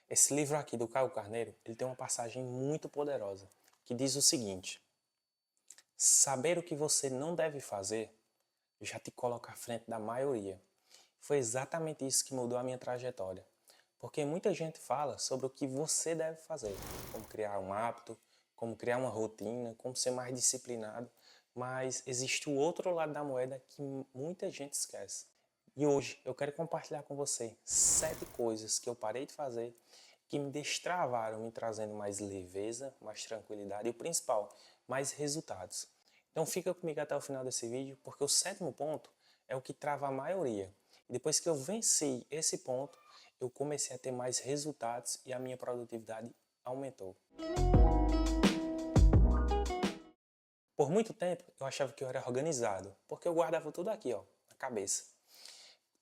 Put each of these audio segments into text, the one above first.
Esse livro aqui do Caio Carneiro, ele tem uma passagem muito poderosa, que diz o seguinte: saber o que você não deve fazer já te coloca à frente da maioria. Foi exatamente isso que mudou a minha trajetória. Porque muita gente fala sobre o que você deve fazer, como criar um hábito, como criar uma rotina, como ser mais disciplinado, mas existe o outro lado da moeda que muita gente esquece. E hoje eu quero compartilhar com você 7 coisas que eu parei de fazer que me destravaram, me trazendo mais leveza, mais tranquilidade e o principal, mais resultados. Então fica comigo até o final desse vídeo, porque o 7º ponto é o que trava a maioria. E depois que eu venci esse ponto, eu comecei a ter mais resultados e a minha produtividade aumentou. Por muito tempo eu achava que eu era organizado, porque eu guardava tudo aqui, ó, na cabeça.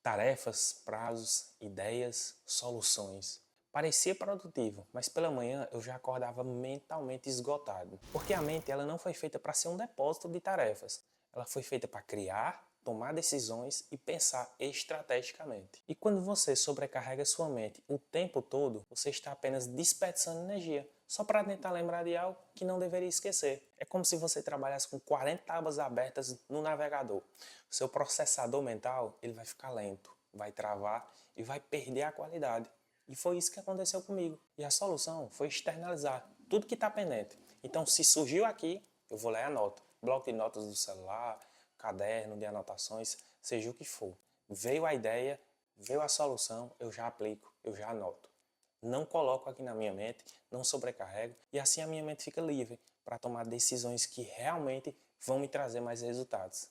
Tarefas, prazos, ideias, soluções. Parecia produtivo, mas pela manhã eu já acordava mentalmente esgotado. Porque a mente ela não foi feita para ser um depósito de tarefas. Ela foi feita para criar, tomar decisões e pensar estrategicamente. E quando você sobrecarrega sua mente o tempo todo, você está apenas desperdiçando energia, só para tentar lembrar de algo que não deveria esquecer. É como se você trabalhasse com 40 abas abertas no navegador. O seu processador mental ele vai ficar lento, vai travar e vai perder a qualidade. E foi isso que aconteceu comigo. E a solução foi externalizar tudo que está pendente. Então, se surgiu aqui, eu vou lá e anoto. Bloco de notas do celular, caderno de anotações, seja o que for. Veio a ideia, veio a solução, eu já aplico, eu já anoto. Não coloco aqui na minha mente, não sobrecarrego e assim a minha mente fica livre para tomar decisões que realmente vão me trazer mais resultados.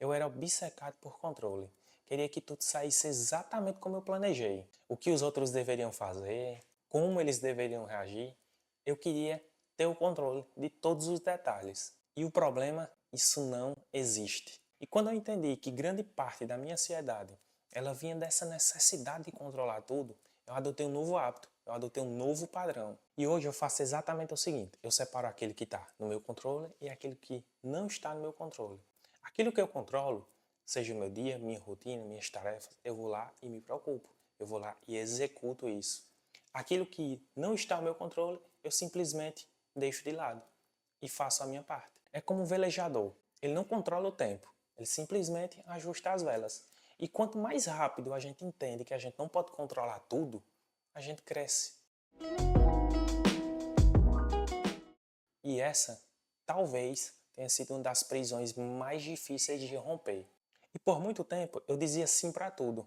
Eu era obcecado por controle. Queria que tudo saísse exatamente como eu planejei. O que os outros deveriam fazer, como eles deveriam reagir. Eu queria ter o controle de todos os detalhes. E o problema, isso não existe. E quando eu entendi que grande parte da minha ansiedade, ela vinha dessa necessidade de controlar tudo, eu adotei um novo hábito, eu adotei um novo padrão. E hoje eu faço exatamente o seguinte, eu separo aquele que está no meu controle e aquele que não está no meu controle. Aquilo que eu controlo, seja o meu dia, minha rotina, minhas tarefas, eu vou lá e me preocupo. Eu vou lá e executo isso. Aquilo que não está ao meu controle, eu simplesmente deixo de lado e faço a minha parte. É como um velejador. Ele não controla o tempo, ele simplesmente ajusta as velas. E quanto mais rápido a gente entende que a gente não pode controlar tudo, a gente cresce. E essa, talvez, tenha sido uma das prisões mais difíceis de romper. E por muito tempo eu dizia sim para tudo.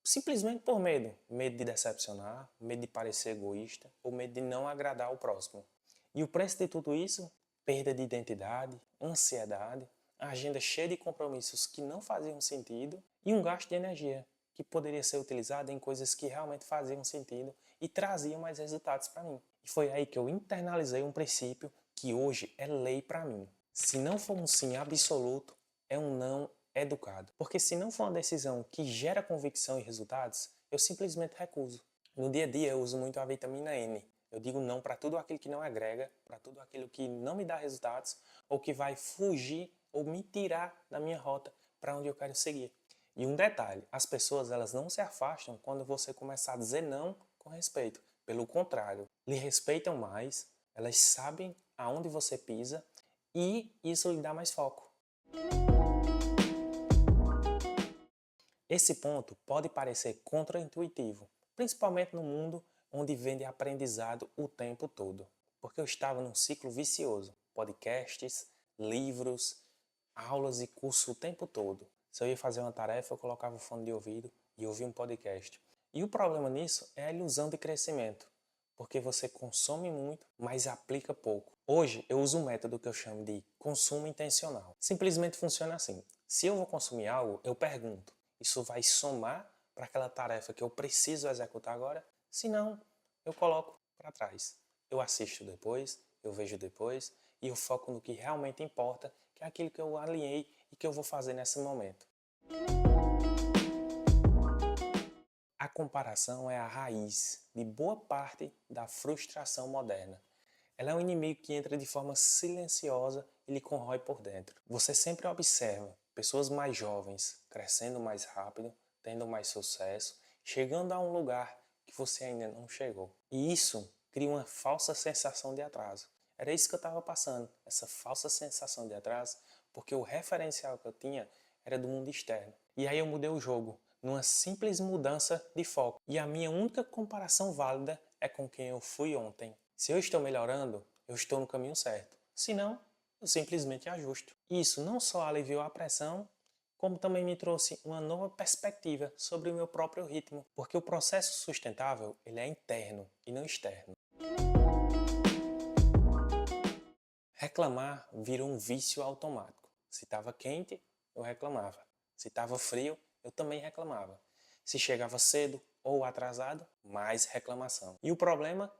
Simplesmente por medo. Medo de decepcionar, medo de parecer egoísta ou medo de não agradar o próximo. E o preço de tudo isso? Perda de identidade, ansiedade, agenda cheia de compromissos que não faziam sentido e um gasto de energia que poderia ser utilizado em coisas que realmente faziam sentido e traziam mais resultados para mim. E foi aí que eu internalizei um princípio que hoje é lei para mim. Se não for um sim absoluto, é um não educado. Porque se não for uma decisão que gera convicção e resultados, eu simplesmente recuso. No dia a dia eu uso muito a vitamina N. Eu digo não para tudo aquilo que não agrega, para tudo aquilo que não me dá resultados ou que vai fugir ou me tirar da minha rota para onde eu quero seguir. E um detalhe, as pessoas elas não se afastam quando você começar a dizer não com respeito. Pelo contrário, lhe respeitam mais, elas sabem aonde você pisa e isso lhe dá mais foco. Esse ponto pode parecer contraintuitivo, principalmente no mundo onde vende aprendizado o tempo todo, porque eu estava num ciclo vicioso, podcasts, livros, aulas e curso o tempo todo. Se eu ia fazer uma tarefa, eu colocava o fone de ouvido e ouvia um podcast. E o problema nisso é a ilusão de crescimento, porque você consome muito, mas aplica pouco. Hoje eu uso um método que eu chamo de consumo intencional. Simplesmente funciona assim. Se eu vou consumir algo, eu pergunto: isso vai somar para aquela tarefa que eu preciso executar agora? Se não, eu coloco para trás. Eu assisto depois, eu vejo depois e eu foco no que realmente importa, que é aquilo que eu alinhei e que eu vou fazer nesse momento. A comparação é a raiz de boa parte da frustração moderna. Ela é um inimigo que entra de forma silenciosa e lhe corrói por dentro. Você sempre observa pessoas mais jovens crescendo mais rápido, tendo mais sucesso, chegando a um lugar que você ainda não chegou. E isso cria uma falsa sensação de atraso. Era isso que eu estava passando, essa falsa sensação de atraso, porque o referencial que eu tinha era do mundo externo. E aí eu mudei o jogo, numa simples mudança de foco. E a minha única comparação válida é com quem eu fui ontem. Se eu estou melhorando, eu estou no caminho certo. Se não, eu simplesmente ajusto. Isso não só aliviou a pressão, como também me trouxe uma nova perspectiva sobre o meu próprio ritmo, porque o processo sustentável ele é interno e não externo. Reclamar virou um vício automático. Se estava quente, eu reclamava. Se estava frio, eu também reclamava. Se chegava cedo ou atrasado, mais reclamação. E o problema,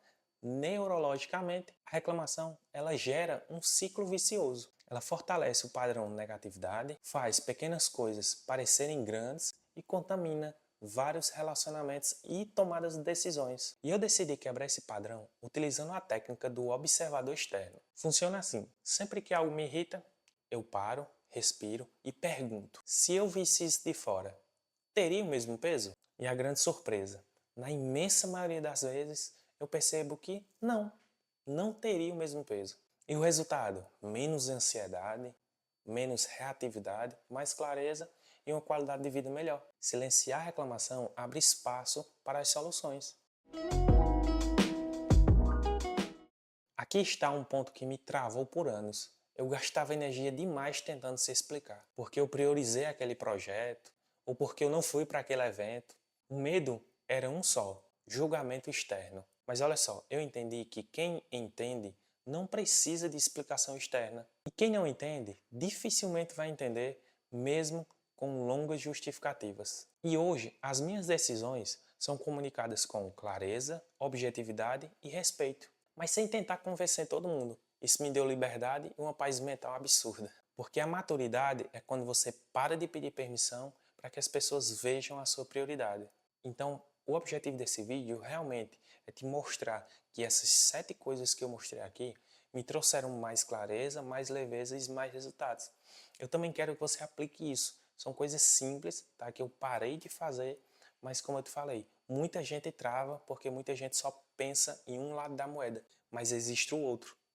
neurologicamente, a reclamação ela gera um ciclo vicioso. Ela fortalece o padrão de negatividade, faz pequenas coisas parecerem grandes e contamina vários relacionamentos e tomadas de decisões. E eu decidi quebrar esse padrão utilizando a técnica do observador externo. Funciona assim: sempre que algo me irrita, eu paro, respiro e pergunto: se eu visse isso de fora, teria o mesmo peso? E a grande surpresa, na imensa maioria das vezes, eu percebo que não teria o mesmo peso. E o resultado? Menos ansiedade, menos reatividade, mais clareza e uma qualidade de vida melhor. Silenciar a reclamação abre espaço para as soluções. Aqui está um ponto que me travou por anos. Eu gastava energia demais tentando se explicar, porque eu priorizei aquele projeto ou porque eu não fui para aquele evento. O medo era um só: julgamento externo. Mas olha só, eu entendi que quem entende não precisa de explicação externa. E quem não entende, dificilmente vai entender, mesmo com longas justificativas. E hoje, as minhas decisões são comunicadas com clareza, objetividade e respeito, mas sem tentar convencer todo mundo. Isso me deu liberdade e uma paz mental absurda. Porque a maturidade é quando você para de pedir permissão para que as pessoas vejam a sua prioridade. Então, o objetivo desse vídeo realmente é te mostrar que essas 7 coisas que eu mostrei aqui me trouxeram mais clareza, mais leveza e mais resultados. Eu também quero que você aplique isso. São coisas simples, tá? Que eu parei de fazer, mas como eu te falei, muita gente trava porque muita gente só pensa em um lado da moeda, mas existe o outro.